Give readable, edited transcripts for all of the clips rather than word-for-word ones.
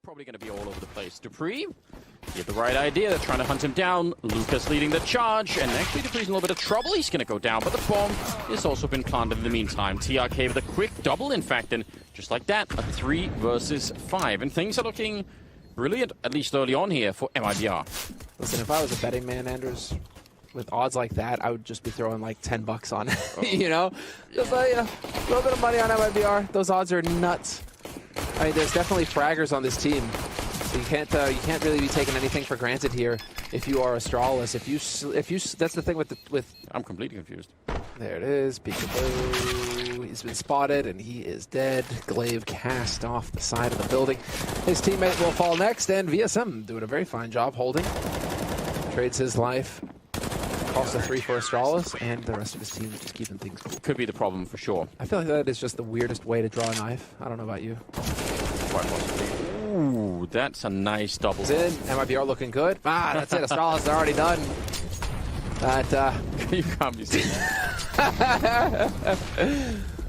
probably going to be all over the place. Dupree, he had the right idea. They're trying to hunt him down. Lucas leading the charge, and actually Dupree's in a little bit of trouble. He's going to go down, but the bomb has also been planted in the meantime. TRK with a quick double, in fact, and just like that, a 3 versus 5. And things are looking brilliant, at least early on here for MIBR. Listen, if I was a betting man, Anders, with odds like that, I would just be throwing like $10 on it, you know? Just a little bit of money on MIBR. Those odds are nuts. I mean, there's definitely fraggers on this team, so you can't really be taking anything for granted here. If you are Astralis, if you, that's the thing with. I'm completely confused. There it is, peekaboo. He's been spotted and he is dead. Glaive cast off the side of the building. His teammate will fall next, and VSM doing a very fine job holding. Trades his life. Cost a 3 for Astralis, and the rest of his team is just keeping things cool. Could be the problem for sure. I feel like that is just the weirdest way to draw a knife. I don't know about you. Quite possibly. Ooh, that's a nice double. It's in. MIBR looking good. Ah, that's it. Astralis is already done. But, you can't be serious.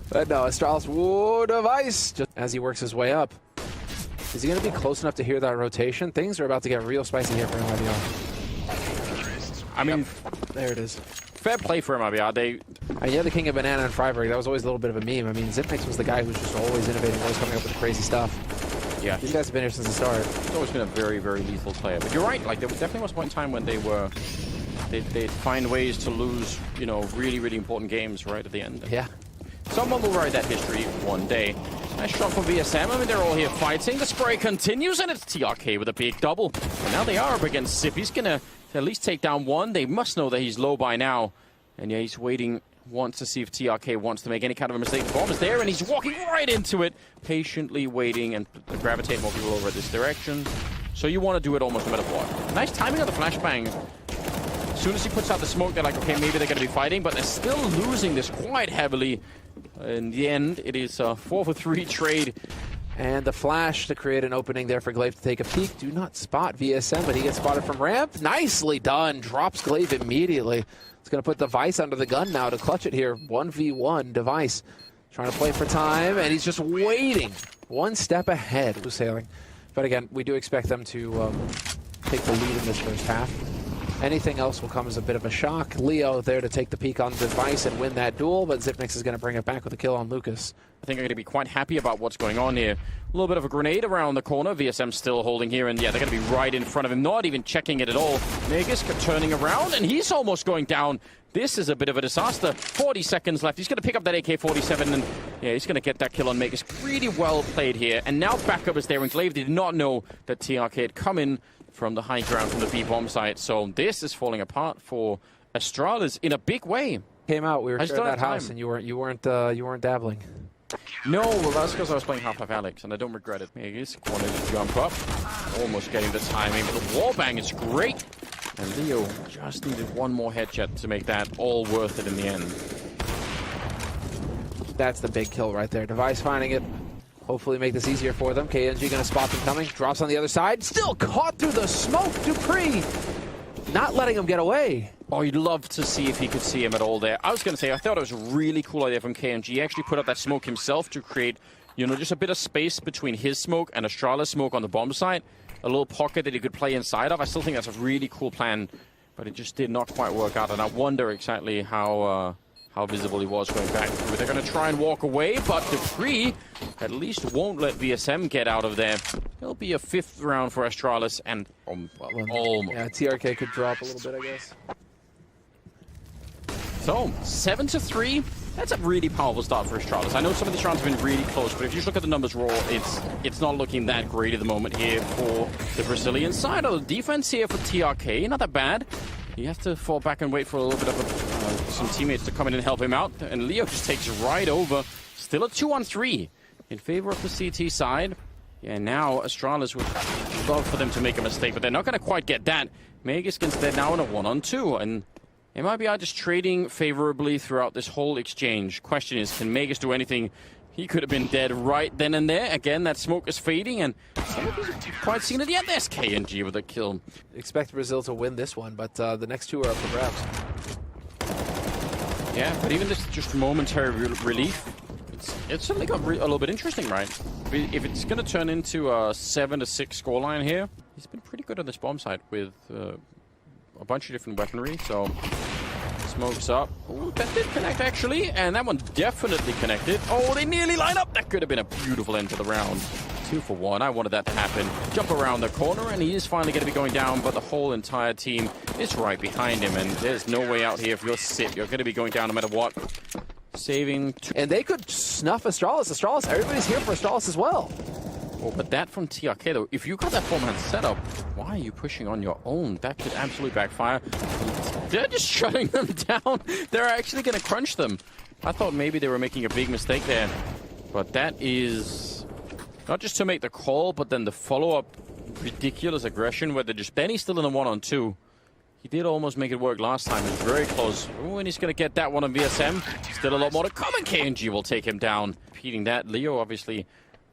But no, Astralis, whoa, device! Just as he works his way up. Is he going to be close enough to hear that rotation? Things are about to get real spicy here for MIBR. I mean, there it is. Fair play for MIBR. Yeah, the king of banana and Freiburg. That was always a little bit of a meme. I mean, XYP9X was the guy who's just always innovating, always coming up with crazy stuff. Yeah, these guys have been here since the start. He's always been a very, very lethal player. But you're right. Like, there definitely was a point in time when they'd find ways to lose, you know, really, really important games right at the end. Yeah. Someone will write that history one day. Nice shot for VSM. I mean, they're all here fighting. The spray continues, and it's TRK with a big double. And now they are up against Sip. He's going to at least take down one. They must know that he's low by now. And yeah, he's waiting, wants to see if TRK wants to make any kind of a mistake. The bomb is there, and he's walking right into it, patiently waiting and gravitating more people over this direction. So you want to do it almost no matter what. Nice timing on the flashbang. As soon as he puts out the smoke, they're like, okay, maybe they're going to be fighting, but they're still losing this quite heavily. In the end, it is a 4-for-3 trade. And the flash to create an opening there for Glaive to take a peek. Do not spot VSM, but he gets spotted from ramp. Nicely done. Drops Glaive immediately. It's going to put Device under the gun now to clutch it here. 1v1. Device trying to play for time, and he's just waiting. One step ahead. Who's sailing? But again, we do expect them to take the lead in this first half. Anything else will come as a bit of a shock. Leo there to take the peek on Device and win that duel, but XYP9X is going to bring it back with a kill on Lucas. I think I'm going to be quite happy about what's going on here. A little bit of a grenade around the corner. VSM still holding here, and yeah, they're going to be right in front of him, not even checking it at all. Magus turning around, and he's almost going down. This is a bit of a disaster. 40 seconds left. He's going to pick up that AK-47, and yeah, he's going to get that kill on Magus. Pretty well played here, and now backup is there, and Glaive did not know that TRK had come in from the high ground from the B-bomb site. So this is falling apart for Astralis in a big way. Came out, we were sharing that house, and you weren't dabbling. No, well, that's because I was playing Half-Life Alyx, and I don't regret it. Magus wanted to jump up, almost getting the timing, but the wallbang is great. And Leo just needed one more headshot to make that all worth it in the end. That's the big kill right there. Device finding it. Hopefully make this easier for them. KNG going to spot them coming. Drops on the other side. Still caught through the smoke. Dupree not letting him get away. Oh, you'd love to see if he could see him at all there. I was going to say, I thought it was a really cool idea from KNG. He actually put up that smoke himself to create, you know, just a bit of space between his smoke and Astralis smoke on the bomb site. A little pocket that he could play inside of. I still think that's a really cool plan, but it just did not quite work out. And I wonder exactly how visible he was going back through. They're going to try and walk away, but Dupree at least won't let VSM get out of there. It'll be a 5th round for Astralis, and almost. Yeah, TRK could drop a little bit, I guess. So, 7-3. That's a really powerful start for Astralis. I know some of these rounds have been really close, but if you just look at the numbers raw, it's not looking that great at the moment here for the Brazilian side. The defense here for TRK, not that bad. You have to fall back and wait for a little bit of some teammates to come in and help him out. And Leo just takes right over. Still a 2-on-3 in favor of the CT side. Yeah, now Astralis would love for them to make a mistake, but they're not going to quite get that. Magus instead now in a 1-on-2. And MIBR just trading favorably throughout this whole exchange. Question is, can Magus do anything? He could have been dead right then and there. Again, that smoke is fading, and some of these are quite seen at the end. There's KNG with a kill. Expect Brazil to win this one, but the next two are up for grabs. Yeah, but even this just momentary relief. it's suddenly got a little bit interesting, right? If it's going to turn into a 7-6 scoreline here, he's been pretty good on this bomb site with a bunch of different weaponry, so smokes up. Oh, that did connect actually, and that one definitely connected. Oh, they nearly line up. That could have been a beautiful end to the round. 2 for 1. I wanted that to happen. Jump around the corner, and he is finally going to be going down, but the whole entire team is right behind him, and there's no way out here. If you're SIP, you're going to be going down no matter what. Saving. And they could snuff Astralis. Astralis, everybody's here for Astralis as well. Oh, but that from TRK, though, if you got that forehand setup, why are you pushing on your own? That could absolutely backfire. They're just shutting them down. They're actually going to crunch them. I thought maybe they were making a big mistake there. But that is not just to make the call, but then the follow-up ridiculous aggression where they're just... Benny's still in the 1-on-2. He did almost make it work last time. He's very close. Oh, and he's going to get that one on VSM. Still a lot more to come, and KNG will take him down. Repeating that, Leo obviously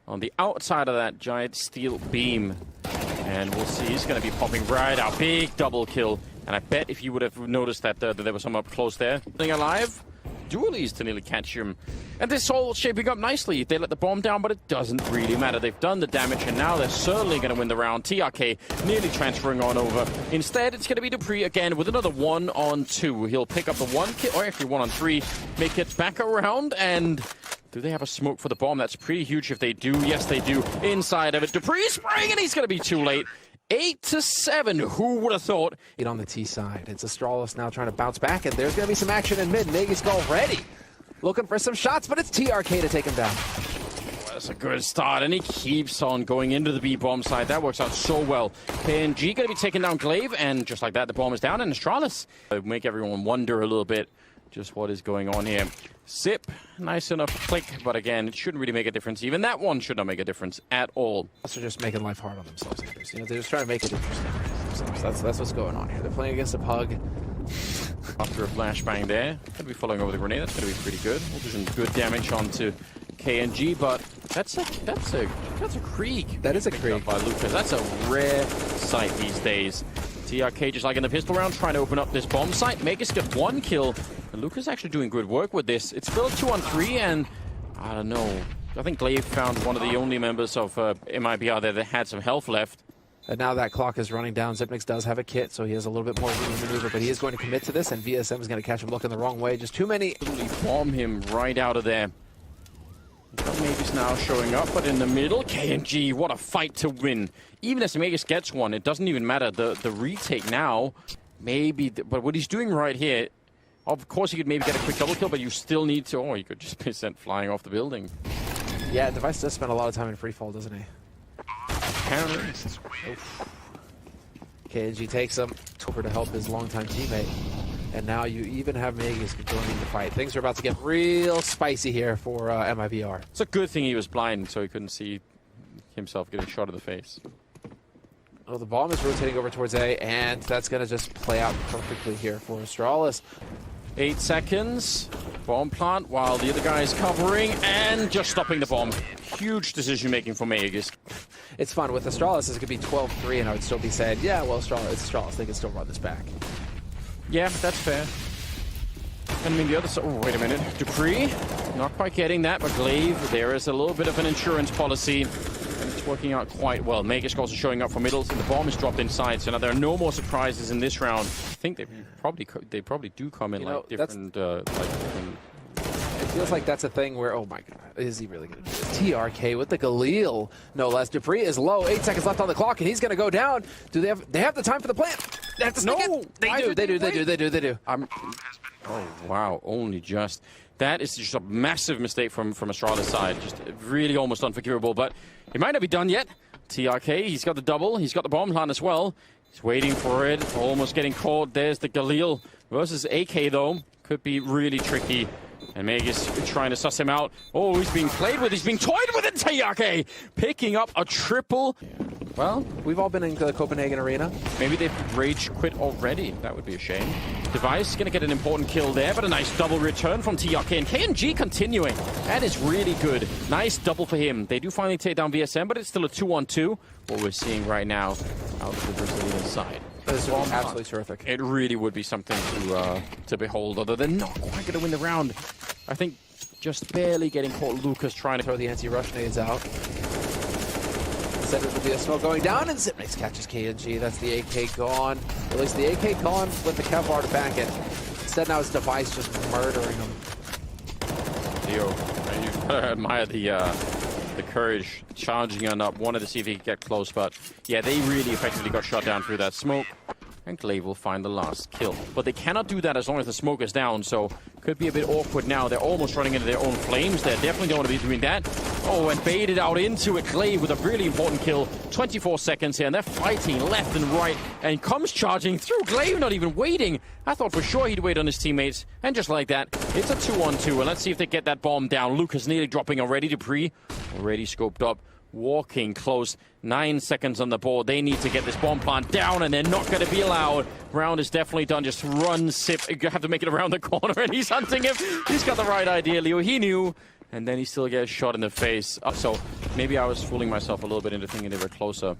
on the outside of that giant steel beam. And we'll see, he's going to be popping right out. Big double kill. And I bet if you would have noticed that, there was someone up close there. Staying alive. Dualies to nearly catch him. And this all shaping up nicely. They let the bomb down, but it doesn't really matter. They've done the damage, and now they're certainly going to win the round. TRK nearly transferring on over. Instead, it's going to be Dupree again with another 1-on-2. He'll pick up the 1 kill, or actually 1-on-3, make it back around, and... do they have a smoke for the bomb? That's pretty huge if they do. Yes, they do. Inside of it, Dupree spraying, and he's going to be too late. 8-7. Who would have thought? It on the T side. It's Astralis now trying to bounce back, and there's going to be some action in mid. Magus already looking for some shots, but it's TRK to take him down. That's a good start, and he keeps on going into the B bomb side. That works out so well. KNG going to be taking down Glaive, and just like that, the bomb is down, and Astralis make everyone wonder a little bit just what is going on here. Sip, nice enough click, but again, it shouldn't really make a difference. Even that one should not make a difference at all. They're just making life hard on themselves. You know, they're just trying to make it interesting for themselves. That's what's going on here. They're playing against a pug. After a flashbang there, going to be following over the grenade. That's going to be pretty good. We'll do some good damage onto KNG, but that's a creek. That is a creek by Lucas. That's a rare sight these days. TRK just like in the pistol round, trying to open up this bomb site. Magus get 1 kill. And Lucas actually doing good work with this. It's still a 2-on-3, and I don't know. I think Glaive found one of the only members of MIBR there that had some health left. And now that clock is running down. XYP9X does have a kit, so he has a little bit more room to maneuver, but he is going to commit to this, and VSM is going to catch him looking the wrong way. Just too many. Literally bomb him right out of there. Magus now showing up, but in the middle, KNG, what a fight to win. Even as Magus gets one, it doesn't even matter. The retake now, maybe, but what he's doing right here, of course, you could maybe get a quick double kill, but you still need to, or you could just be sent flying off the building. Yeah, Device does spend a lot of time in free fall, doesn't he? Apparently. KNG takes him over to help his longtime teammate. And now you even have Magus joining the fight. Things are about to get real spicy here for MIBR. It's a good thing he was blind, so he couldn't see himself getting shot in the face. Oh, the bomb is rotating over towards A, and that's going to just play out perfectly here for Astralis. 8 seconds. Bomb plant while the other guy is covering and just stopping the bomb. Huge decision-making for Magus. It's fun. With Astralis, it's going to be 12-3, and I would still be saying, yeah, well, Astralis, it's Astralis. They can still run this back. Yeah, that's fair. And I mean, the other side... Oh, wait a minute. Dupree, not quite getting that, but Glaive, there is a little bit of an insurance policy. And it's working out quite well. Magus also showing up for middles, and the bomb is dropped inside. So now there are no more surprises in this round. I think they probably do come in like different... It feels like that's a thing where, oh my god, is he really going to do this? TRK with the Galil, no less. Dupree is low, 8 seconds left on the clock, and he's going to go down. Do they have the time for the plant? They have to sneak it. They do. Oh, wow, only just. That is just a massive mistake from Astrala's side. Just really almost unforgivable, but it might not be done yet. TRK, he's got the double, he's got the bomb plant as well. He's waiting for it, almost getting caught. There's the Galil versus AK, though. Could be really tricky. And Magus trying to suss him out. Oh, he's being played with. He's being toyed with in TRK. Picking up a triple. Well, we've all been in the Copenhagen arena. Maybe they've rage quit already. That would be a shame. Device going to get an important kill there, but a nice double return from TRK. And KNG continuing. That is really good. Nice double for him. They do finally take down VSM, but it's still a 2-on-2. What we're seeing right now out of the Brazilian side. This is absolutely terrific. It really would be something to behold, although they're not quite going to win the round. I think just barely getting caught. Lucas trying to throw the anti-rush nades out. Instead of the smoke going down, and XYP9X catches KNG. That's the AK gone. At least the AK gone with the Kevlar to back it. Instead now it's Device just murdering him. Leo, and you've got to admire the courage charging on up. Wanted to see if he could get close, but yeah, they really effectively got shot down through that smoke. And Glaive will find the last kill. But they cannot do that as long as the smoke is down, so could be a bit awkward now. They're almost running into their own flames. They definitely don't want to be doing that. Oh, and baited out into it. Glaive with a really important kill. 24 seconds here, and they're fighting left and right. And comes charging through. Glaive not even waiting. I thought for sure he'd wait on his teammates. And just like that, it's a 2-on-2. And let's see if they get that bomb down. Lucas nearly dropping already. Dupree already scoped up. Walking close, 9 seconds on the board. They need to get this bomb plant down, and they're not going to be allowed. Round is definitely done. Just run, XYP. You have to make it around the corner, and he's hunting him. He's got the right idea, Leo. He knew, and then he still gets shot in the face. So maybe I was fooling myself a little bit into thinking they were closer.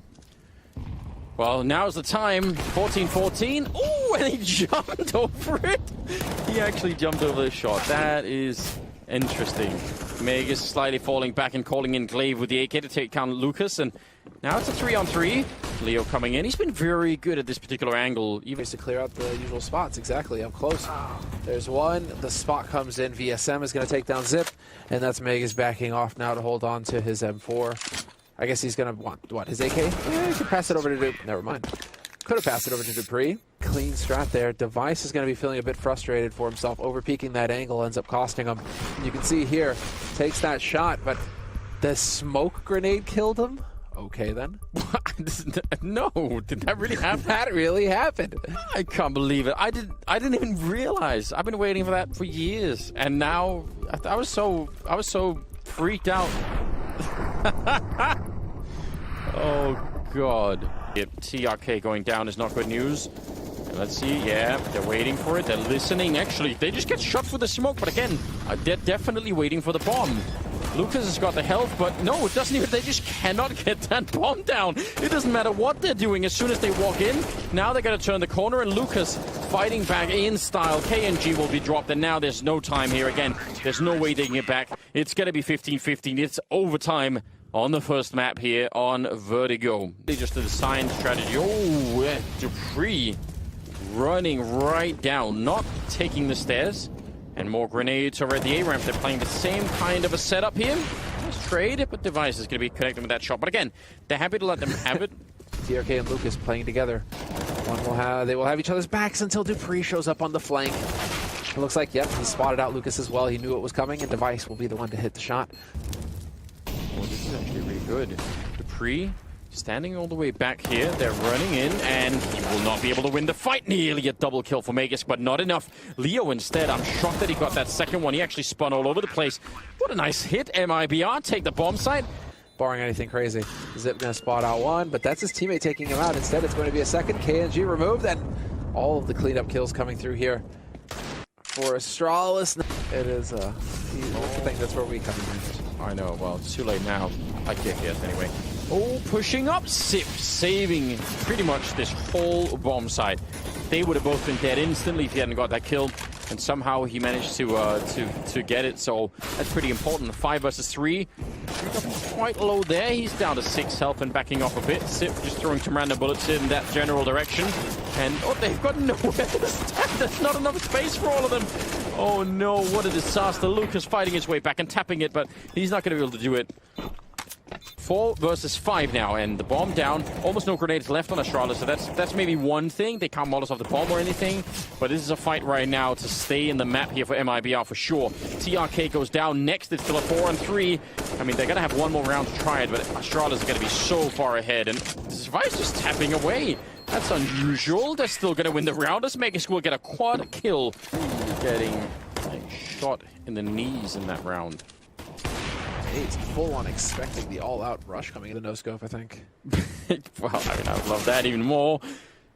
Well, now's the time. 14-14. Oh, and he jumped over it. He actually jumped over the shot. That is interesting. Meg is slightly falling back and calling in Glaive with the AK to take down Lucas, and now it's a 3-on-3. Leo coming in. He's been very good at this particular angle. Even to clear out the usual spots. Exactly, up close. There's one. The spot comes in. VSM is going to take down XYP, and that's Meg is backing off now to hold on to his M4. I guess he's going to want, what, his AK? Yeah, he could pass it over to Dupree. Never mind. Could have passed it over to Dupree. Clean strat there. Device is going to be feeling a bit frustrated for himself. Over-peaking that angle ends up costing him. You can see here, takes that shot, but the smoke grenade killed him? Okay, then. No, did that really happen? That really happened. I can't believe it. I didn't even realize. I've been waiting for that for years, and now I was so freaked out. Oh God. TRK going down is not good news. Let's see. Yeah, they're waiting for it. They're listening. Actually, they just get shot with the smoke, but again, they're definitely waiting for the bomb. Lucas has got the health, but no, it doesn't even. They just cannot get that bomb down. It doesn't matter what they're doing. As soon as they walk in, now they're going to turn the corner, and Lucas fighting back in style. KNG will be dropped, and now there's no time here. Again, there's no way they can get back. It's going to be 15-15. It's overtime on the first map here on Vertigo. They just did a sign strategy. Oh, Dupree running right down, not taking the stairs. And more grenades over at the A-ramp. They're playing the same kind of a setup here. Nice trade, but Device is going to be connecting with that shot. But again, they're happy to let them have it. TRK and Lucas playing together. They will have each other's backs until Dupree shows up on the flank. It looks like, yep, he spotted out Lucas as well. He knew it was coming, and Device will be the one to hit the shot. Oh, this is actually really good. Dupree standing all the way back here. They're running in, and he will not be able to win the fight. Nearly a double kill for Magus, but not enough. Leo instead, I'm shocked that he got that second one. He actually spun all over the place. What a nice hit. MIBR take the bomb site. Barring anything crazy. XYP gonna spot out one, but that's his teammate taking him out. Instead, it's going to be a second. KNG removed, and all of the cleanup kills coming through here for Astralis. It is I think that's where we come in. I know, well, it's too late now. I can't guess anyway. Oh, pushing up. XYP saving pretty much this whole bomb site. They would have both been dead instantly if he hadn't got that kill, and somehow he managed to get it, so that's pretty important. 5 versus 3. Quite low there. He's down to 6 health and backing off a bit. XYP just throwing some random bullets in that general direction. And, oh, they've got nowhere to stand. There's not enough space for all of them. Oh, no, what a disaster. Lucas fighting his way back and tapping it, but he's not going to be able to do it. 4 versus 5 now, and the bomb down. Almost no grenades left on Astralis, so that's maybe one thing. They can't Molotov the bomb or anything, but this is a fight right now to stay in the map here for MIBR for sure. TRK goes down next. It's still a 4-on-3. I mean, they're going to have one more round to try it, but Astralis are going to be so far ahead, and Device just tapping away. That's unusual. They're still going to win the round. Let's make will get a quad kill. Getting shot in the knees in that round. He's full on expecting the all-out rush coming into no-scope, I think. Well, I mean, I would love that even more.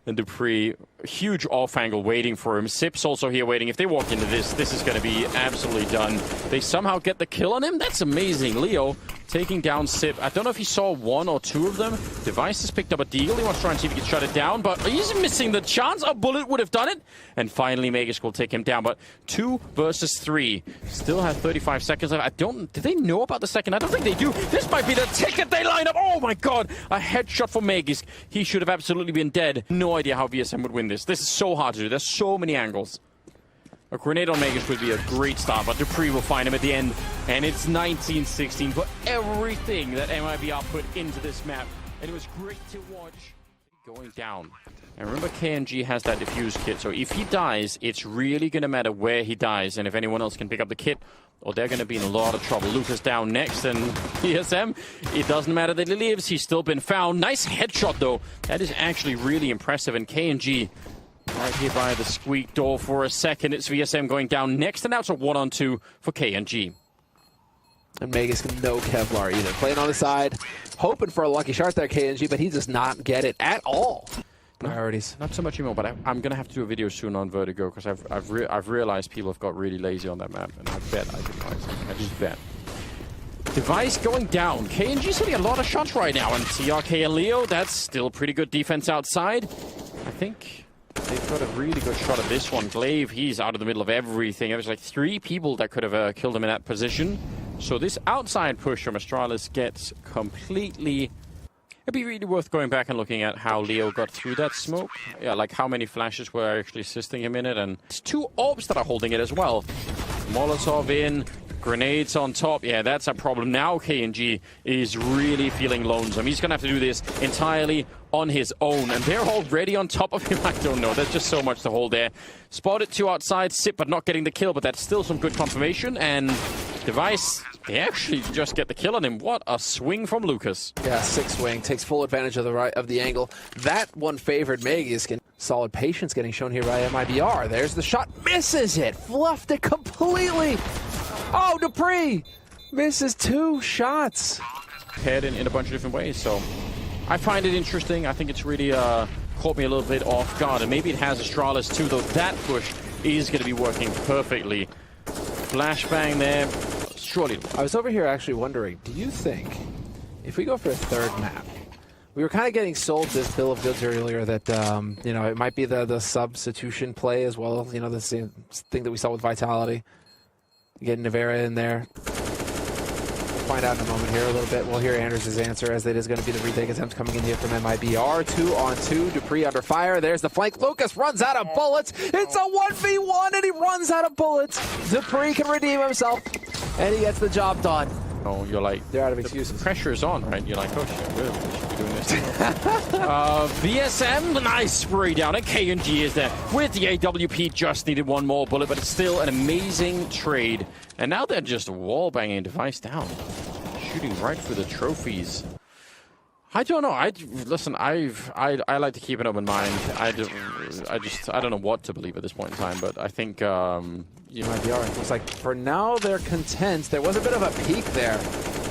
And Dupree, huge off angle waiting for him. XYP's also here waiting. If they walk into this, this is going to be absolutely done. They somehow get the kill on him? That's amazing. Leo taking down Sip. I don't know if he saw one or two of them. Device has picked up a deal. He wants to try and see if he can shut it down, but he's missing the chance. A bullet would have done it. And finally, Magisk will take him down. But 2 versus 3. Still has 35 seconds left. Did they know about the second? I don't think they do. This might be the ticket they line up. Oh my god. A headshot for Magisk. He should have absolutely been dead. No idea how VSM would win this. This is so hard to do. There's so many angles. A grenade on Magisk would be a great start, but Dupree will find him at the end. And it's 19-16 for everything that MIBR put into this map. And it was great to watch. Going down. And remember, KNG has that defuse kit, so if he dies, it's really going to matter where he dies, and if anyone else can pick up the kit, or they're going to be in a lot of trouble. Lucas down next, and VSM, it doesn't matter that he lives, he's still been found. Nice headshot, though. That is actually really impressive, and KNG right here by the squeak door for a second. It's VSM going down next, and now it's a 1-on-2 for KNG. And Magisk no Kevlar either. Playing on the side, hoping for a lucky shot there, KNG, but he does not get it at all. Priorities. Not so much anymore, but I'm going to have to do a video soon on Vertigo, because I've realized people have got really lazy on that map, and I bet I can find something. I just bet. Device going down. KNG's hitting a lot of shots right now, and TRK and Leo, that's still pretty good defense outside. I think they've got a really good shot at this one. Glaive, he's out of the middle of everything. There's like 3 people that could have killed him in that position. So this outside push from Astralis gets completely... It'd be really worth going back and looking at how Leo got through that smoke. Yeah, like how many flashes were actually assisting him in it. And it's 2 orbs that are holding it as well. Molotov in, grenades on top. Yeah, that's a problem. Now KNG is really feeling lonesome. He's going to have to do this entirely on his own. And they're already on top of him. I don't know. There's just so much to hold there. Spotted 2 outside. Sip, but not getting the kill. But that's still some good confirmation. And Device, they actually just get the kill on him. What a swing from Lucas. Yeah, 6 swing. Takes full advantage of the angle. That one favored Magisk. Solid patience getting shown here by MIBR. There's the shot. Misses it. Fluffed it completely. Oh, Dupree misses 2 shots. Head in a bunch of different ways, so I find it interesting. I think it's really caught me a little bit off guard, and maybe it has Astralis too, though that push is going to be working perfectly. Flashbang there. Surely. I was over here actually wondering, do you think if we go for a 3rd map, we were kind of getting sold this bill of goods earlier that, you know, it might be the substitution play as well, you know, the same thing that we saw with Vitality. Getting Navera in there. We'll find out in a moment here a little bit. We'll hear Anders' answer as it is going to be the retake attempt coming in here from MIBR. 2-on-2. Dupree under fire. There's the flank. Lucas runs out of bullets. It's a 1v1 and he runs out of bullets. Dupree can redeem himself and he gets the job done. Oh, you're like... They're out of excuses. The pressure is on, right? You're like, oh shit, we should be doing this. VSM, nice spray down. And KNG is there with the AWP. Just needed 1 more bullet, but it's still an amazing trade. And now they're just wall-banging Device down. Shooting right through the trophies. I don't know. Listen, I like to keep an open mind. I don't know what to believe at this point in time, but I think... MIBR, looks like for now they're content. There was a bit of a peak there.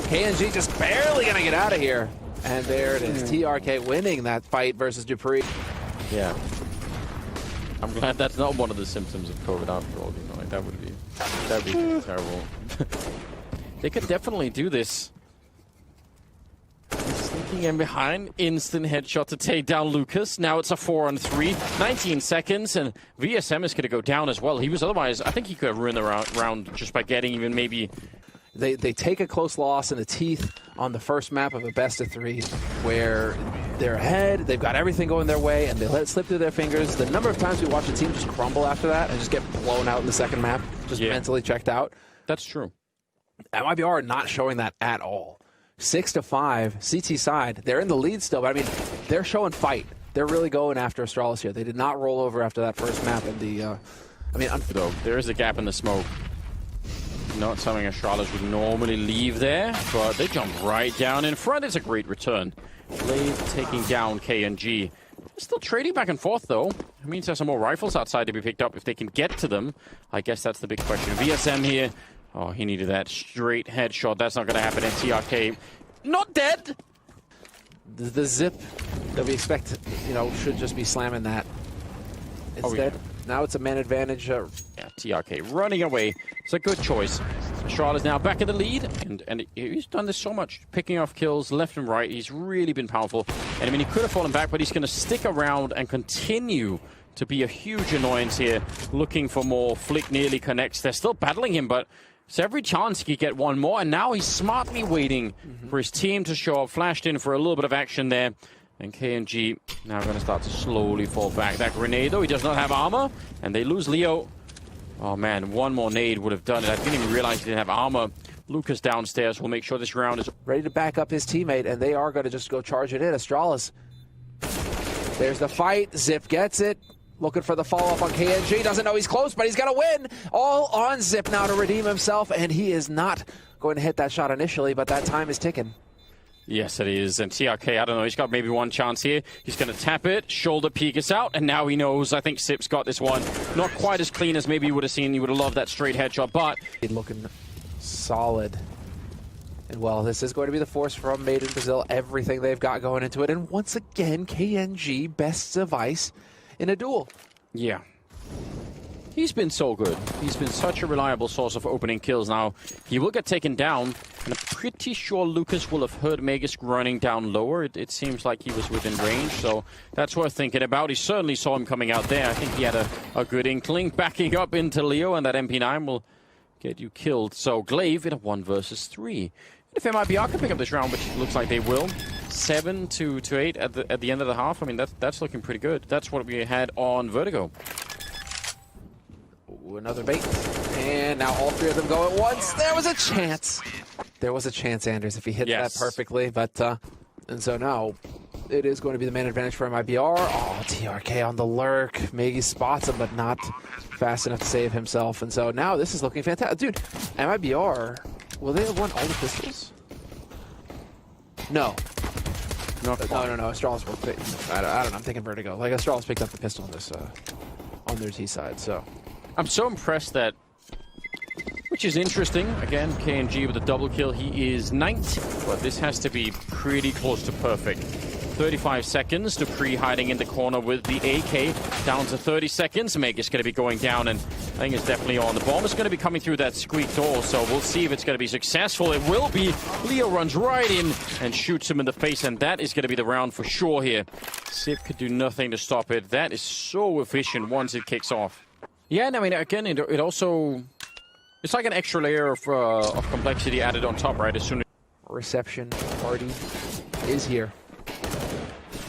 KNG just barely gonna get out of here. And there it is. TRK winning that fight versus Dupree. Yeah. I'm glad that's not one of the symptoms of COVID after all. You know, like that'd be terrible. They could definitely do this. Sneaking in behind, instant headshot to take down Lucas. Now it's a 4-on-3, 19 seconds, and VSM is going to go down as well. He was otherwise, I think he could have ruined the round just by getting even maybe... They take a close loss in the teeth on the first map of a best-of-3 where they're ahead, they've got everything going their way, and they let it slip through their fingers. The number of times we watch a team just crumble after that and just get blown out in the second map, just mentally checked out. That's true. MIBR are not showing that at all. 6-5, CT side, they're in the lead still, but I mean, they're showing fight. They're really going after Astralis here. They did not roll over after that first map, and though, there is a gap in the smoke. Not something Astralis would normally leave there, but they jump right down in front. It's a great return. Blade taking down KNG. Still trading back and forth, though. It means there's some more rifles outside to be picked up if they can get to them. I guess that's the big question. VSM here. Oh, he needed that straight headshot. That's not going to happen. And TRK not dead. The zip that we expect, you know, should just be slamming that. Instead, now it's a man advantage. Yeah, TRK running away. It's a good choice. Astralis now back in the lead, and he's done this so much, picking off kills left and right. He's really been powerful. And I mean, he could have fallen back, but he's going to stick around and continue to be a huge annoyance here, looking for more. Flick nearly connects. They're still battling him, but it's every chance he could get one more, and now he's smartly waiting for his team to show up. Flashed in for a little bit of action there, and KNG now going to start to slowly fall back. That grenade, though, he does not have armor, and they lose Leo. Oh man, one more nade would have done it. I didn't even realize he didn't have armor. Lucas downstairs will make sure this round is ready to back up his teammate, and they are going to just go charge it in. Astralis. There's the fight. Zip gets it. Looking for the follow-up on KNG. Doesn't know he's close, but he's going to win. All on Zip now to redeem himself, and he is not going to hit that shot initially, but that time is ticking. Yes, it is. And TRK, I don't know, he's got maybe one chance here. He's going to tap it, shoulder peek us out, and now he knows. I think Zip's got this one. Not quite as clean as maybe you would have seen. You would have loved that straight headshot, but looking solid. And well, this is going to be the force from Made in Brazil. Everything they've got going into it. And once again, KNG best device in a duel. Yeah. He's been so good. He's been such a reliable source of opening kills. Now, he will get taken down, and I'm pretty sure Lucas will have heard Magus running down lower. It seems like he was within range, so that's worth thinking about. He certainly saw him coming out there. I think he had a good inkling. Backing up into Leo, and that MP9 will get you killed. So, Glaive in a 1 versus 3. If MIBR can pick up this round, which looks like they will, 7 to 8 at the end of the half. I mean, that's looking pretty good. That's what we had on Vertigo. Ooh, another bait, and now all three of them go at once. There was a chance. There was a chance, Anders, if he hit that perfectly. But and so now it is going to be the man advantage for MIBR. Oh, TRK on the lurk. Maggie spots him, but not fast enough to save himself. And so now this is looking fantastic, dude. MIBR. Will they have won all the pistols? No. No. Astralis will pick. I don't know. I'm thinking Vertigo. Like, Astralis picked up the pistol on this on their T side. So I'm so impressed that, which is interesting. Again, KNG with a double kill. He is 9th, but this has to be pretty close to perfect. 35 seconds. Dupree hiding in the corner with the AK. Down to 30 seconds. Meg is going to be going down, and I think it's definitely on. The bomb is going to be coming through that squeak door, so we'll see if it's going to be successful. It will be. Leo runs right in and shoots him in the face, and that is going to be the round for sure here. Zip could do nothing to stop it. That is so efficient once it kicks off. Yeah, and I mean, again, it also... It's like an extra layer of complexity added on top, right? As soon as... Reception party is here.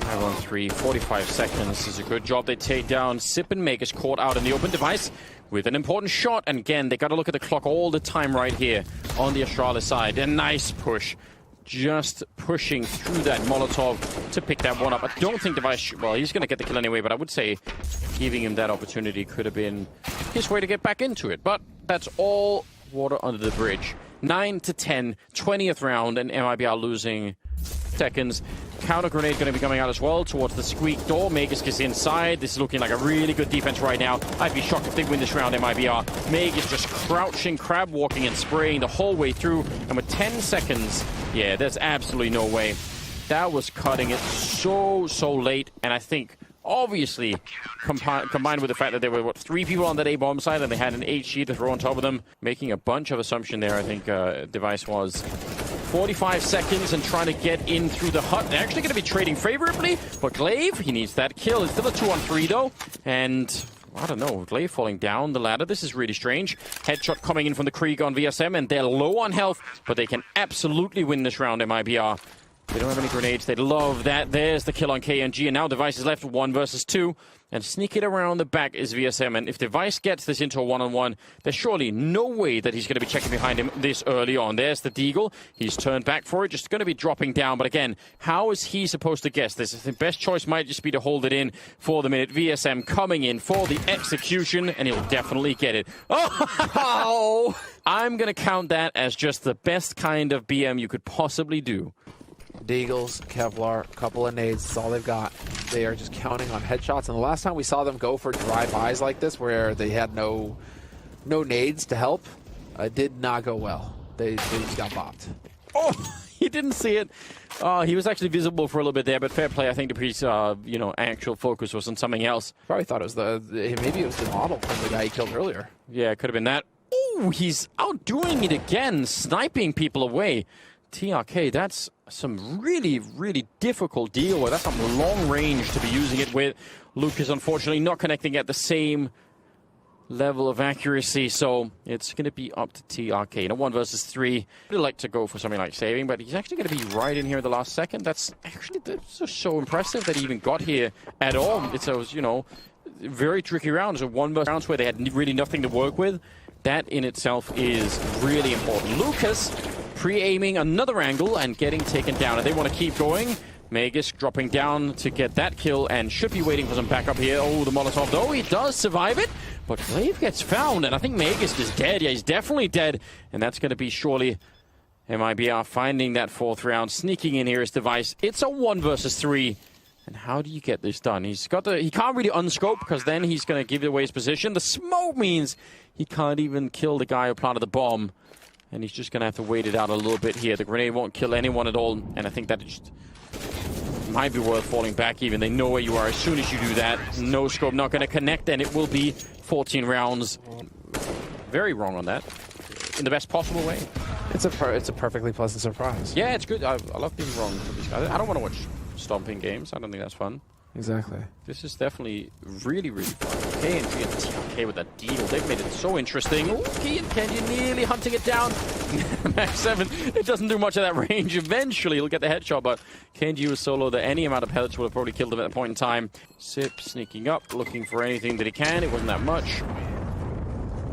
5-on-3, 45 seconds. This is a good job. They take down Zip and Magus, caught out in the open device with an important shot. And again, they got to look at the clock all the time right here on the Astralis side. A nice push. Just pushing through that Molotov to pick that one up. I don't think Device... Well, he's going to get the kill anyway, but I would say giving him that opportunity could have been his way to get back into it. But that's all water under the bridge. 9 to 10, 20th round, and MIBR losing seconds. Counter grenade going to be coming out as well towards the squeak door. Magus gets inside. This is looking like a really good defense right now. I'd be shocked if they win this round, MIBR. Magus just crouching, crab walking, and spraying the whole way through. And with 10 seconds, yeah, there's absolutely no way. That was cutting it so late. And I think, obviously, combined with the fact that there were, what, 3 people on that A-bomb side, and they had an HG to throw on top of them, making a bunch of assumption there, I think Device was. 45 seconds and trying to get in through the hut. They're actually going to be trading favorably, but Glaive, he needs that kill. It's still a 2-on-3 though, and I don't know, Glaive falling down the ladder. This is really strange. Headshot coming in from the Krieg on VSM, and they're low on health, but they can absolutely win this round, MIBR. They don't have any grenades. They love that. There's the kill on KNG, and now Device is left with 1 versus 2. And sneaking around the back is VSM. And if Device gets this into a 1-on-1, there's surely no way that he's going to be checking behind him this early on. There's the Deagle. He's turned back for it. Just going to be dropping down. But again, how is he supposed to guess this? The best choice might just be to hold it in for the minute. VSM coming in for the execution, and he'll definitely get it. Oh! I'm going to count that as just the best kind of BM you could possibly do. Deagles, Kevlar, couple of nades, that's all they've got. They are just counting on headshots. And the last time we saw them go for drive-bys like this, where they had no nades to help, did not go well. They just got bopped. Oh, he didn't see it. He was actually visible for a little bit there, but fair play. I think Dupree's, actual focus was on something else. Probably thought it was maybe it was the model from the guy he killed earlier. Yeah, it could have been that. Oh, he's outdoing it again, sniping people away. TRK, that's some really, really difficult deal with. That's some long range to be using it with. Lucas, unfortunately, not connecting at the same level of accuracy, so it's going to be up to TRK. In a 1 versus 3, I'd like to go for something like saving, but he's actually going to be right in here at the last second. That's just so impressive that he even got here at all. It's those, you know, very tricky rounds, or 1 versus rounds where they had really nothing to work with. That in itself is really important. Lucas pre-aiming another angle and getting taken down, and they want to keep going. Magus dropping down to get that kill and should be waiting for some backup here. Oh, the Molotov, though, he does survive it, but Glaive gets found, and I think Magus is dead. Yeah, he's definitely dead, and that's going to be surely MIBR finding that 4th round, sneaking in here his device. It's a 1 versus 3, and how do you get this done? He can't really unscope, because then he's going to give away his position. The smoke means he can't even kill the guy who planted the bomb, and he's just going to have to wait it out a little bit here. The grenade won't kill anyone at all, and I think that just might be worth falling back even. They know where you are as soon as you do that. No scope, not going to connect, and it will be 14 rounds. Very wrong on that, in the best possible way. It's a perfectly pleasant surprise. Yeah, it's good. I love being wrong for these guys. I don't want to watch stomping games. I don't think that's fun. Exactly. This is definitely really, really fun. KNG and TRK with that deal. They've made it so interesting. Ooh, Key and Kenji nearly hunting it down. Max 7, it doesn't do much of that range. Eventually, he'll get the headshot, but Kenji was solo that any amount of pellets would have probably killed him at that point in time. Sip sneaking up, looking for anything that he can. It wasn't that much.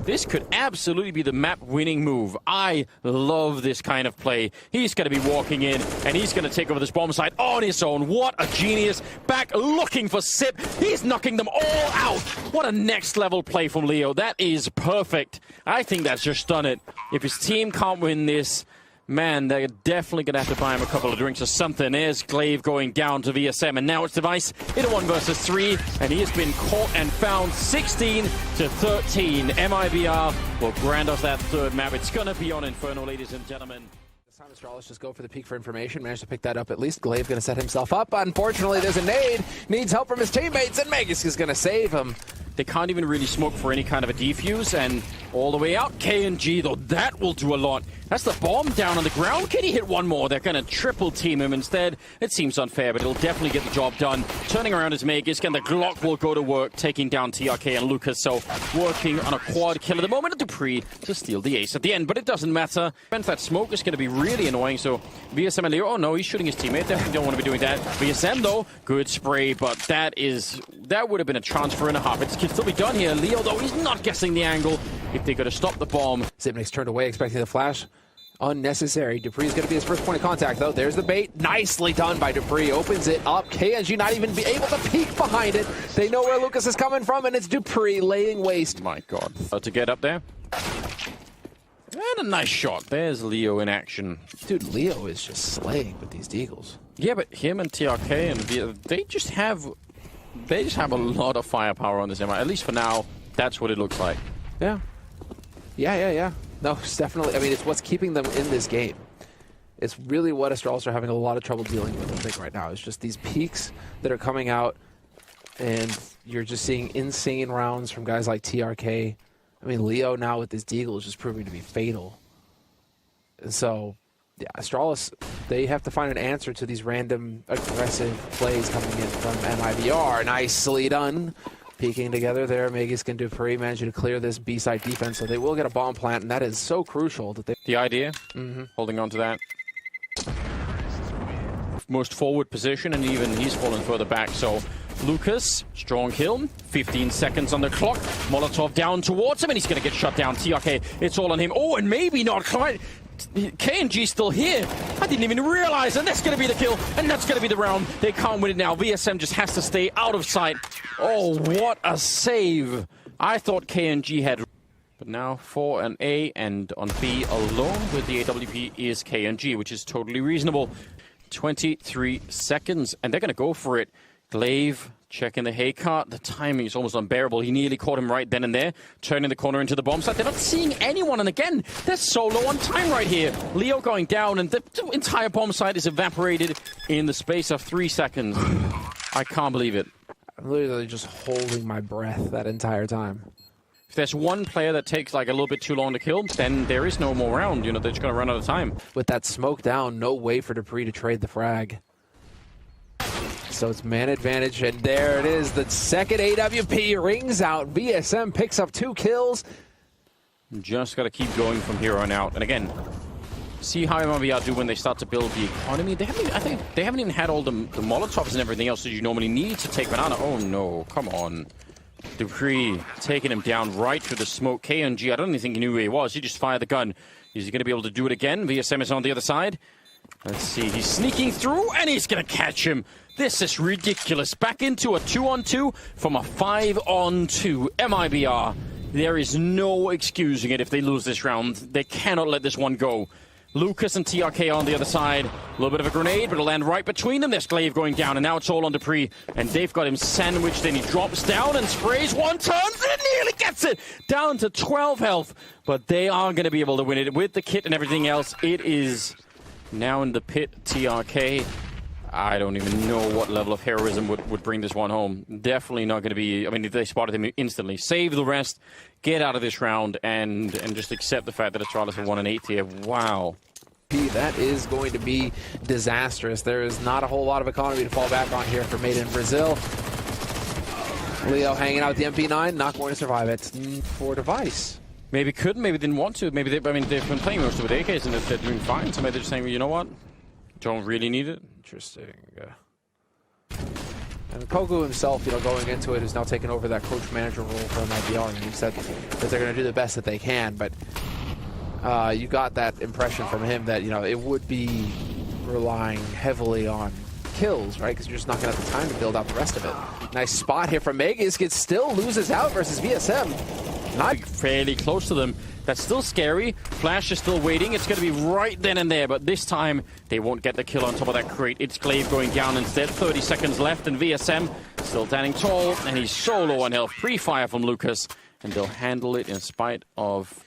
This could absolutely be the map-winning move. I love this kind of play. He's going to be walking in, and he's going to take over this bomb site on his own. What a genius. Back looking for Sip. He's knocking them all out. What a next-level play from Leo. That is perfect. I think that's just done it. If his team can't win this, man, they're definitely going to have to buy him a couple of drinks or something. There's Glaive going down to VSM, and now it's Device in a 1 versus 3, and he has been caught and found 16 to 13. MIBR will grant us that 3rd map. It's going to be on Inferno, ladies and gentlemen. This time ASTRALIS just go for the peek for information. Managed to pick that up at least. Glaive going to set himself up. Unfortunately, there's a nade. Needs help from his teammates, and Magus is going to save him. They can't even really smoke for any kind of a defuse, and all the way out, KNG, though, that will do a lot. That's the bomb down on the ground. Can he hit one more? They're going to triple team him instead. It seems unfair, but it'll definitely get the job done. Turning around his Magus, and the Glock will go to work, taking down TRK and Lucas. So working on a quad kill at the moment. Dupree to steal the ace at the end, but it doesn't matter. That smoke is going to be really annoying. So VSM and Leo, oh no, he's shooting his teammate. Definitely don't want to be doing that. VSM, though, good spray, but that would have been a transfer and a half. It can still be done here. Leo, though, he's not guessing the angle. If they could have stopped the bomb. Xyp9X turned away, expecting the flash. Unnecessary. Dupree's going to be his first point of contact, though. There's the bait. Nicely done by Dupree. Opens it up. KNG not even be able to peek behind it. They know where Lucas is coming from, and it's Dupree laying waste. My God. To get up there. And a nice shot. There's Leo in action. Dude, Leo is just slaying with these deagles. Yeah, but him and TRK, and they just have a lot of firepower on this MI. At least for now, that's what it looks like. Yeah. Yeah. No, it's definitely. I mean, it's what's keeping them in this game. It's really what ASTRALIS are having a lot of trouble dealing with, I think, right now. It's just these peaks that are coming out, and you're just seeing insane rounds from guys like TRK. I mean, Leo now with this deagle is just proving to be fatal. And so, yeah, ASTRALIS, they have to find an answer to these random aggressive plays coming in from MIBR. Nicely done. Peeking together there, Magus and Dupree managing to clear this B-side defense, so they will get a bomb plant, and that is so crucial that they... The idea, holding on to that. Most forward position, and even he's fallen further back, so Lucas, strong kill, 15 seconds on the clock, Molotov down towards him, and he's going to get shut down. TRK, it's all on him. Oh, and maybe not quite. KNG still here. I didn't even realize, and that's going to be the kill, and that's going to be the round. They can't win it now. VSM just has to stay out of sight. Oh, what a save. I thought KNG had... But now for an A, and on B alone with the AWP is KNG, which is totally reasonable. 23 seconds, and they're going to go for it. Glaive checking the hay cart. The timing is almost unbearable. He nearly caught him right then and there. Turning the corner into the bomb site. They're not seeing anyone, and again, they're so low on time right here. Leo going down, and the entire bomb site is evaporated in the space of 3 seconds. I can't believe it. I'm literally just holding my breath that entire time. If there's one player that takes like a little bit too long to kill, then there is no more round. You know, they're just going to run out of time. With that smoke down, no way for dupreeh to trade the frag. So it's man advantage, and there it is. The second AWP rings out. VSM picks up 2 kills. Just got to keep going from here on out. And again, see how MIBR do when they start to build the economy. They haven't, I think they haven't even had all the Molotovs and everything else that you normally need to take Banana. Oh no, come on. dupreeh taking him down right through the smoke. KNG, I don't even think he knew who he was. He just fired the gun. Is he going to be able to do it again? VSM is on the other side. Let's see. He's sneaking through, and he's going to catch him. This is ridiculous. Back into a 2-on-2 from a 5-on-2. MIBR. There is no excusing it if they lose this round. They cannot let this one go. Lucas and TRK on the other side. A little bit of a grenade, but it'll land right between them. There's glaive going down, and now it's all on dupreeh. And they've got him sandwiched in. He drops down and sprays one, turns, and nearly gets it. Down to 12 health. But they are going to be able to win it with the kit and everything else. It is now in the pit. TRK. I don't even know what level of heroism would bring this one home. Definitely not going to be... I mean, if they spotted him instantly. Save the rest, get out of this round, and just accept the fact that ASTRALIS have won an 8th here. Wow. That is going to be disastrous. There is not a whole lot of economy to fall back on here for Made in Brazil. Leo hanging out with the MP9, not going to survive it for Device. Maybe couldn't, maybe didn't want to. Maybe they've been playing most of it AKs and they're doing fine. So maybe they're just saying, well, you know what? Don't really need it. Interesting. And Kogu himself, going into it, is now taking over that coach manager role for MIBR, and he said that they're going to do the best that they can. But you got that impression from him that it would be relying heavily on kills, right? Because you're just not going to have the time to build out the rest of it. Nice spot here from Megas. It still loses out versus VSM. Not fairly close to them. That's still scary. Flash is still waiting. It's going to be right then and there, but this time they won't get the kill on top of that crate. It's glaive going down instead. 30 seconds left, and VSM still standing tall, and he's so low on health. Pre-fire from Lucas, and they'll handle it in spite of...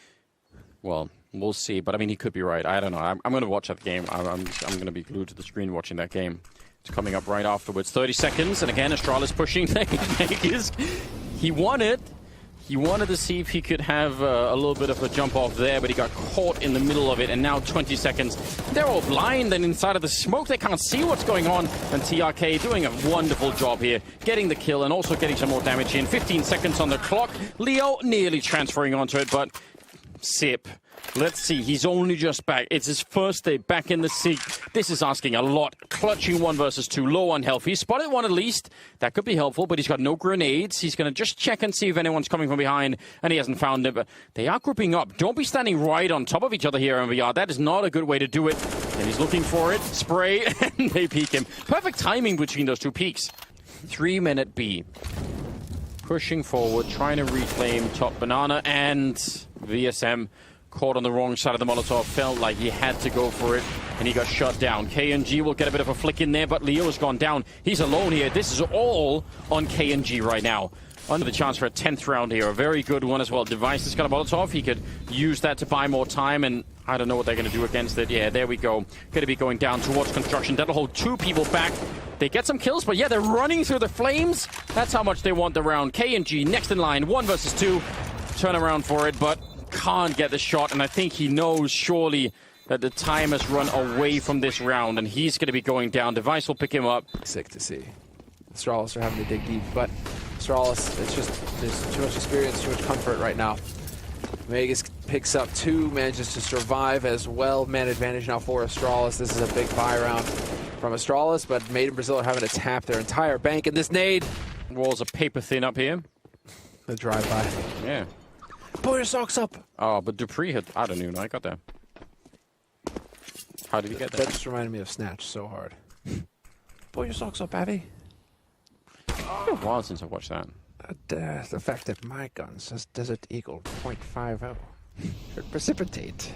Well, we'll see, but I mean, he could be right. I don't know. I'm going to watch that game. I'm going to be glued to the screen watching that game. It's coming up right afterwards. 30 seconds, and again, ASTRALIS pushing. He won it. He wanted to see if he could have a little bit of a jump off there, but he got caught in the middle of it, and now 20 seconds. They're all blind, and inside of the smoke, they can't see what's going on. And TRK doing a wonderful job here, getting the kill and also getting some more damage in. 15 seconds on the clock. Leo nearly transferring onto it, but Sip. Let's see, he's only just back. It's his first day back in the seat. This is asking a lot. Clutching 1 versus 2, low on health. He spotted one at least. That could be helpful, but he's got no grenades. He's going to just check and see if anyone's coming from behind, and he hasn't found it. But they are grouping up. Don't be standing right on top of each other here, MIBR. That is not a good way to do it. And he's looking for it. Spray, and they peek him. Perfect timing between those 2 peaks. 3-minute B. Pushing forward, trying to reclaim top banana, and VSM caught on the wrong side of the Molotov, felt like he had to go for it, and he got shot down. KNG will get a bit of a flick in there, but Leo has gone down. He's alone here. This is all on KNG right now. Under the chance for a 10th round here. A very good one as well. Device has got a Molotov. He could use that to buy more time, and I don't know what they're going to do against it. Yeah, there we go. Going to be going down towards construction. That'll hold 2 people back. They get some kills, but yeah, they're running through the flames. That's how much they want the round. KNG next in line. 1 versus 2. Turn around for it, but can't get the shot, and I think he knows surely that the time has run away from this round, and he's going to be going down. Device will pick him up. Sick to see. ASTRALIS are having to dig deep, but ASTRALIS, it's just, there's too much experience, too much comfort right now. Vegas picks up 2, manages to survive as well. Man advantage now for ASTRALIS. This is a big buy round from ASTRALIS, but Made in Brazil are having to tap their entire bank, and this nade. Walls are paper thin up here. The drive-by. Yeah. Pull your socks up. Oh, but dupreeh had... I don't even know. I got that. How did he get that? That just reminded me of Snatch so hard. Pull your socks up, Abby. It's been a while since I watched that. The fact that my gun says Desert Eagle .50 should precipitate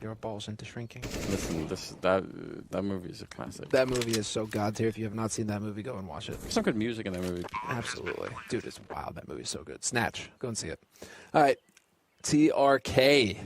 your balls into shrinking. Listen, that movie is a classic. That movie is so god tier. If you have not seen that movie, go and watch it. There's some good music in that movie. Absolutely. Dude, it's wild. That movie is so good. Snatch. Go and see it. All right. TRK.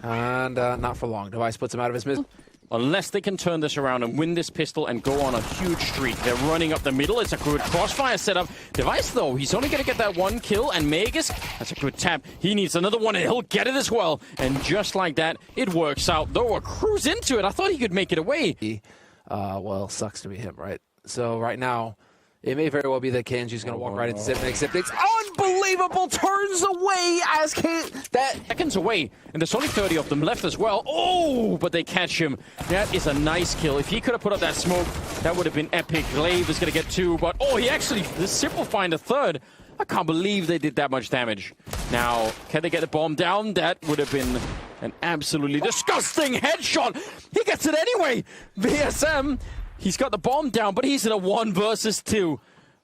And not for long. Device puts him out of his middle. unless they can turn this around and win this pistol and go on a huge streak. They're running up the middle. It's a good crossfire setup. Device, though, he's only going to get that one kill, and Magus, that's a good tap. He needs another one, and he'll get it as well. And just like that, it works out. Though a cruise into it, I thought he could make it away. Well, sucks to be him, right? So right now, it may very well be that Kanji's going to walk right into XYP9X. XYP9X, unbelievable, turns away as Seconds away, and there's only 30 of them left as well. Oh, but they catch him. That is a nice kill. If he could have put up that smoke, that would have been epic. Glaive is going to get 2, but oh, he actually, the Simple find a 3rd. I can't believe they did that much damage. Now, can they get the bomb down? That would have been an absolutely disgusting headshot. He gets it anyway. VSM, he's got the bomb down, but he's in a 1 versus 2.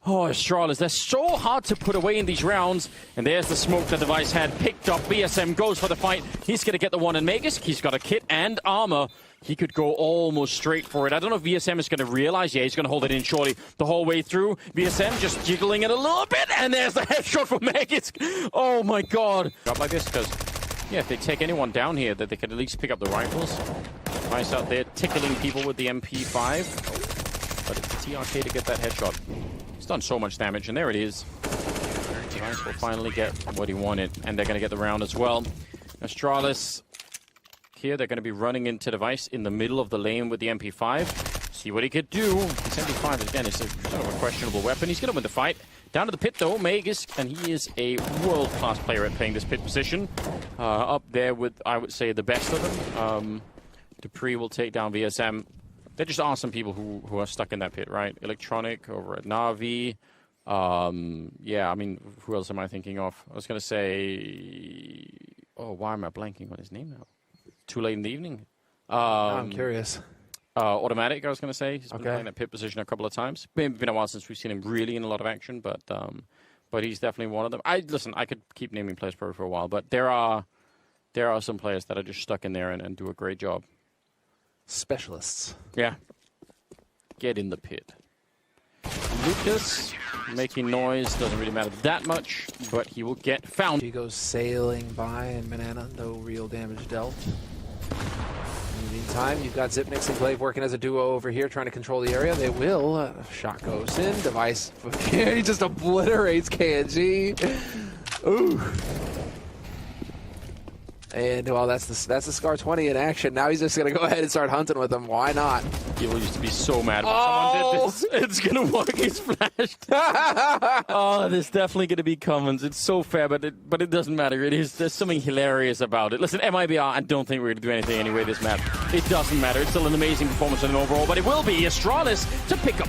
Oh, Astralis, they're so hard to put away in these rounds. And there's the smoke the Device had picked up. VSM goes for the fight. He's going to get the one in Magus. He's got a kit and armor. He could go almost straight for it. I don't know if VSM is going to realize. Yeah, he's going to hold it in shortly the whole way through. VSM just jiggling it a little bit. And there's the headshot from Magus. Oh, my God. Drop like this because, yeah, if they take anyone down here, that they could at least pick up the rifles. Device out there tickling people with the MP5. But it's TRK to get that headshot. He's done so much damage, and there it is. Device will finally get what he wanted, and they're going to get the round as well. Astralis here, they're going to be running into Device in the middle of the lane with the MP5. See what he could do. This MP5, again, is a sort of a questionable weapon. He's going to win the fight. Down to the pit, though, Magus, and he is a world-class player at playing this pit position. Up there with, I would say, the best of them. Dupree will take down VSM. There just are some people who are stuck in that pit, right? Electronic over at Na'Vi. Yeah, I mean, who else am I thinking of? I was going to say... Oh, why am I blanking on his name now? Too late in the evening? I'm curious. Automatic, I was going to say. He's been playing that pit position a couple of times. Been a while since we've seen him really in a lot of action, but he's definitely one of them. Listen, I could keep naming players for a while, but there are some players that are just stuck in there and do a great job. Specialists. Yeah. Get in the pit. Lucas making noise. Doesn't really matter that much, but he will get found. He goes sailing by, and Banana, no real damage dealt. In the meantime, you've got XYP9X and Glaive working as a duo over here, trying to control the area. They will. Shot goes in. Device. He just obliterates KNG. Ooh. And, well, that's the Scar 20 in action. Now he's just going to go ahead and start hunting with them. Why not? People used to be so mad when someone did this. It's going to work. He's flashed. Oh, there's definitely going to be comments. It's so fair, but it doesn't matter. There's something hilarious about it. Listen, MIBR, I don't think we're going to do anything anyway this map. It doesn't matter. It's still an amazing performance in an overall, but it will be Astralis to pick up